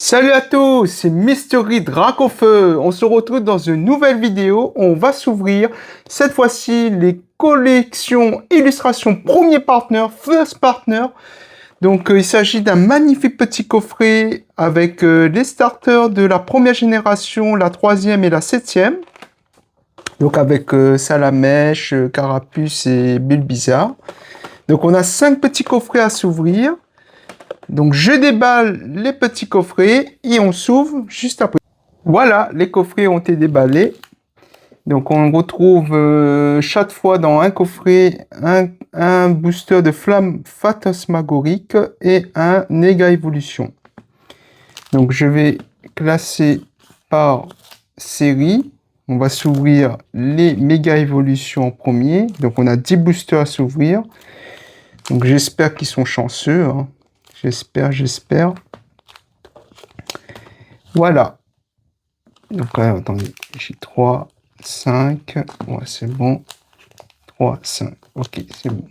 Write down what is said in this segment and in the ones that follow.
Salut à tous, c'est Mystery Dracofeu. On se retrouve dans une nouvelle vidéo. On va s'ouvrir cette fois-ci les collections illustrations premier partner, first partner. Donc il s'agit d'un magnifique petit coffret avec les starters de la première génération, la troisième et la septième. Donc avec Salamèche, Carapuce et Bulbizarre. Donc on a 5 petits coffrets à s'ouvrir. Donc je déballe les petits coffrets et on s'ouvre juste après. Voilà, les coffrets ont été déballés. Donc on retrouve chaque fois dans un coffret un booster de flamme phantasmagorique et un Néga Évolution. Donc je vais classer par série. On va s'ouvrir les méga évolutions en premier. Donc on a 10 boosters à s'ouvrir. Donc j'espère qu'ils sont chanceux, hein. J'espère. Voilà. Donc, attendez, j'ai 3, 5. Ouais, c'est bon. 3, 5. Ok, c'est bon.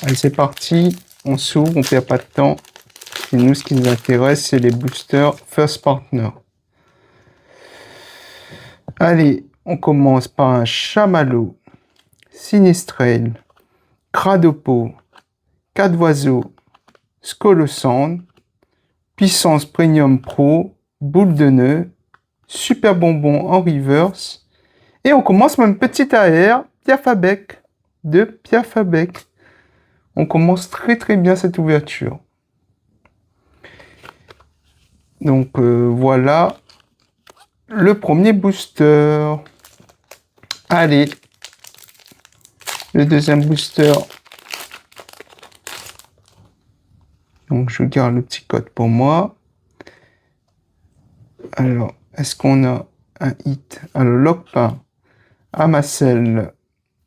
Allez, c'est parti. On s'ouvre, on perd pas de temps. Et nous, ce qui nous intéresse, c'est les boosters First Partner. Allez, on commence par un Chamallow, Sinistrel, Cradopo, Cadvoiseau, Scolosand, Puissance Premium Pro, Boule de Nœud, Super Bonbon en reverse. Et on commence par une petite AR, Piafabec, de Piafabec. On commence très bien cette ouverture. Donc voilà le premier booster. Allez, le deuxième booster. Donc je garde le petit code pour moi. Alors, est-ce qu'on a un hit? Alors, Locpin, Amacel,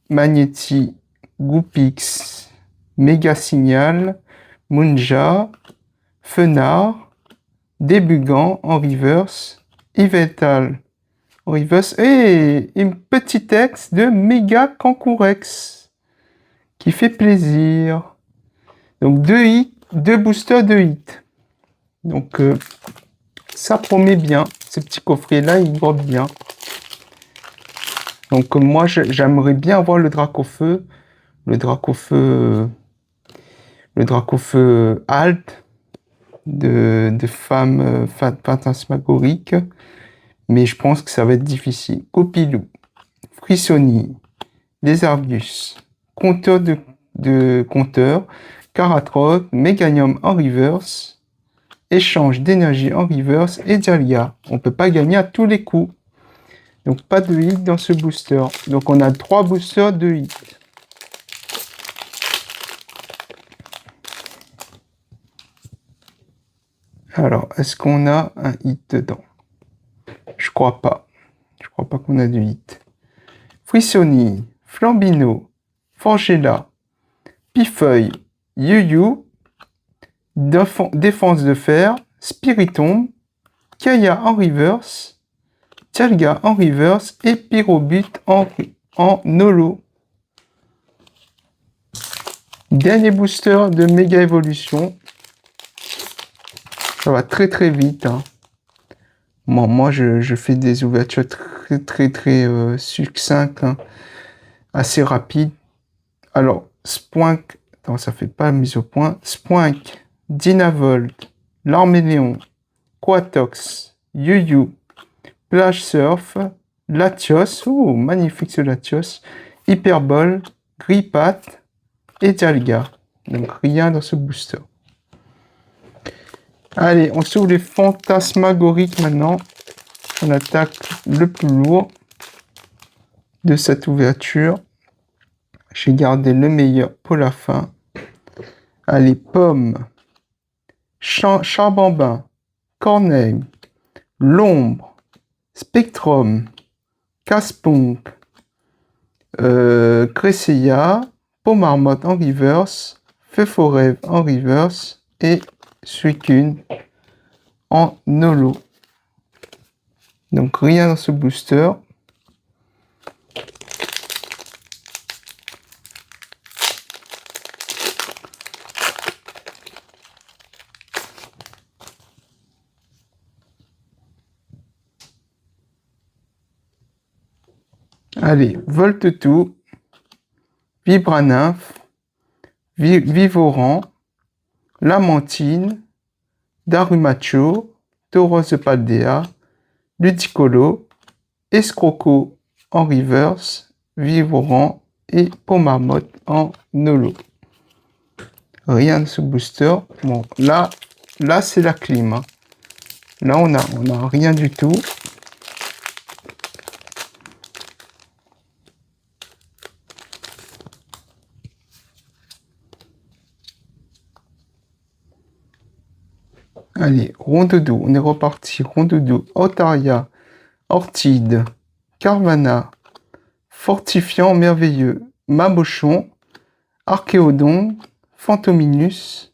Magnéti, Goupix, Méga Signal, Munja, Fenard, Débugant en reverse, Yveltal en reverse et une petite texte de Méga Cancourex qui fait plaisir. Donc deux hits, deux boosters de hits. Donc ça promet bien. Ces petits coffrets-là, ils drop bien. Donc moi, j'aimerais bien avoir le Dracofeu. Le Dracofeu Alt de femmes phantasmagoriques. Mais je pense que ça va être difficile. Copilou, Frissoni, les Argus, compteur de compteur, Caratrope, Méganium en reverse, échange d'énergie en reverse et Dahlia. On ne peut pas gagner à tous les coups. Donc pas de hit dans ce booster. Donc on a 3 boosters de hit. Alors, est-ce qu'on a un hit dedans? Je crois pas. Je crois pas qu'on a de hit. Frissoni, Flambino, Forgella, Pifeuille, Yu-Yu, Défense de fer, Spiritomb, Kaya en reverse, Tialga en reverse et Pyrobut en holo. Dernier booster de Méga Évolution. Ça va très vite, hein. Moi je fais des ouvertures très succinctes, hein, assez rapides. Alors, Spoink, attends, ça fait pas mise au point. Spoink, Dynavolt, Larméléon, Quatox, Yu-Yu, Plage Surf, Latios, magnifique ce Latios, Hyperbole, Gripat et Dialga. Donc rien dans ce booster. Allez, on s'ouvre les fantasmagoriques maintenant. On attaque le plus lourd de cette ouverture. J'ai gardé le meilleur pour la fin. Allez, Pomme, Charbambin, Corneille, L'Ombre, Spectrum, Caspunk, Cresseia, Pomarmotte en reverse, Feuforev en reverse et Suicune en holo. Donc rien dans ce booster. Allez, Volt-tout, Vibranymph, Vivoran, Lamantine, Darumacho, Tauros de Paldea, Ludicolo, Escroco en reverse, Vivoran et Pomarmotte en holo. Rien de ce booster. Bon, là c'est la clim. Hein. Là, on a rien du tout. Allez, Rondoudou, on est reparti. Rondoudou, Otaria, Ortide, Carvana, Fortifiant merveilleux, Mabochon, Archéodon, Fantominus,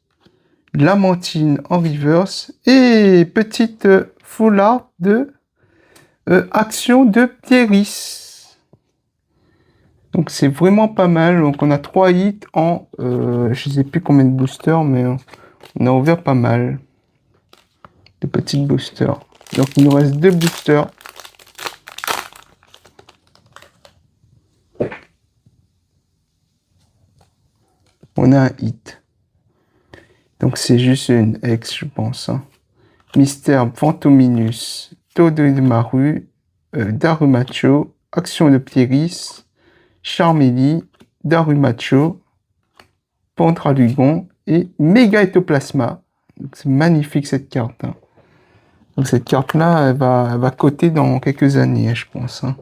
Lamantine en reverse et petite foulard de action de Pieris. Donc c'est vraiment pas mal. Donc on a 3 hits en je sais plus combien de boosters, mais on a ouvert pas mal de petites boosters. Donc il nous reste 2 boosters. On a un hit. Donc c'est juste une ex, je pense. Hein. Mystère Fantominus, Taudomaru, Darumacho, Action de Pieris, Charmélie, Darumacho, Pandralugon et Méga Ectoplasma. C'est magnifique cette carte. Hein. Donc cette carte-là, elle va coter dans quelques années, je pense. Hein.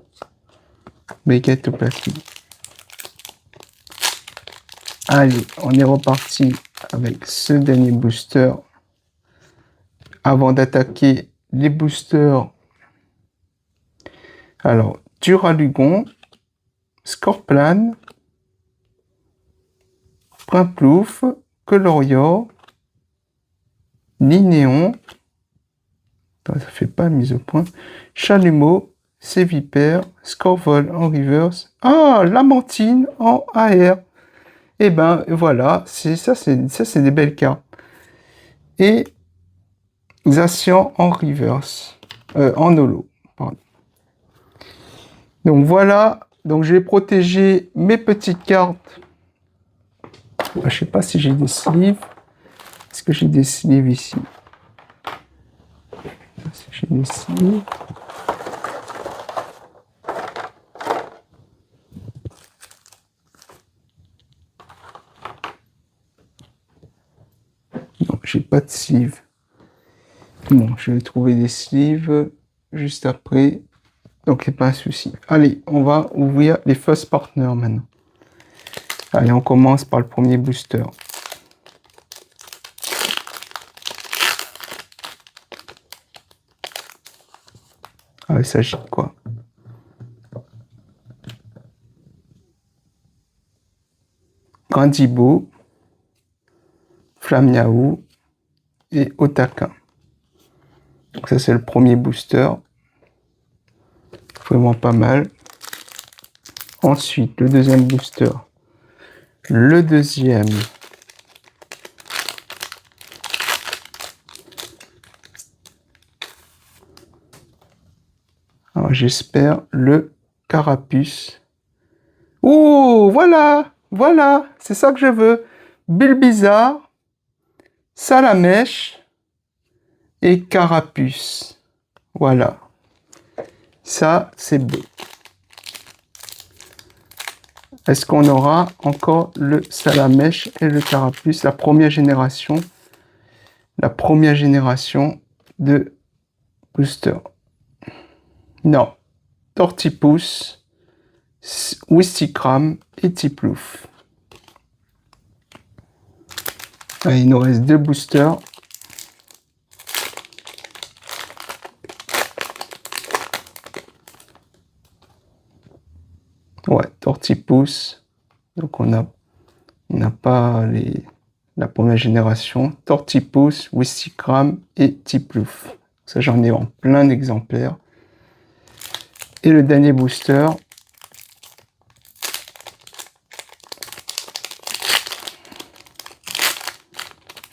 Méga Ectoplasma. Allez, on est reparti avec ce dernier booster. Avant d'attaquer les boosters, alors Duralugon, Scorplan, Primplouf, Colorior, Linéon, ça fait pas mise au point, Chalumeau, Sévipère, Scorvol en reverse, Lamantine en AR. Et ben voilà, ça c'est des belles cartes. Et Zacian en reverse, en holo. Pardon. Donc voilà, donc j'ai protégé mes petites cartes. Je sais pas si j'ai des sleeves. Est-ce que j'ai des sleeves ici? Si j'ai des sleeves. Non, j'ai pas de sleeves. Bon, je vais trouver des sleeves juste après. Donc, c'est pas un souci. Allez, on va ouvrir les first partners maintenant. Allez, on commence par le premier booster. Ah, il s'agit de quoi? Grandibo, Flamiaou et Otaka. Donc ça, c'est le premier booster. Vraiment pas mal. Ensuite, le deuxième booster. Le deuxième. Alors, j'espère le Carapuce. Oh, voilà, voilà, c'est ça que je veux. Bulbizarre, Salamèche et Carapuce. Voilà. Ça, c'est beau. Est-ce qu'on aura encore le Salamèche et le Carapuce, la première génération de booster? Non. Tortipousse, Wistikram et Tiplouf. Allez, il nous reste 2 boosters. Ouais, Tortipousse. Donc on n'a pas la première génération. Tortipousse, Wistikram et Tiplouf. Ça, j'en ai en plein d'exemplaires. Et le dernier booster.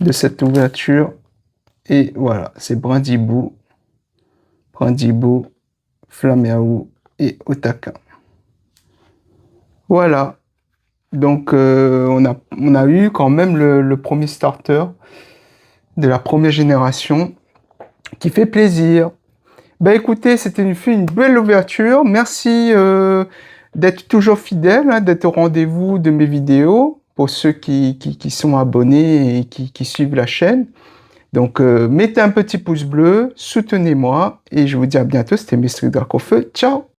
De cette ouverture. Et voilà, c'est Brindibou, Flaméaou et Otaka. Voilà. Donc, on a eu quand même le premier starter de la première génération qui fait plaisir. Ben écoutez, fut une belle ouverture. Merci d'être toujours fidèle, hein, d'être au rendez-vous de mes vidéos pour ceux qui sont abonnés et qui suivent la chaîne. Donc, mettez un petit pouce bleu, soutenez-moi et je vous dis à bientôt. C'était Mr. Dracofeu. Ciao!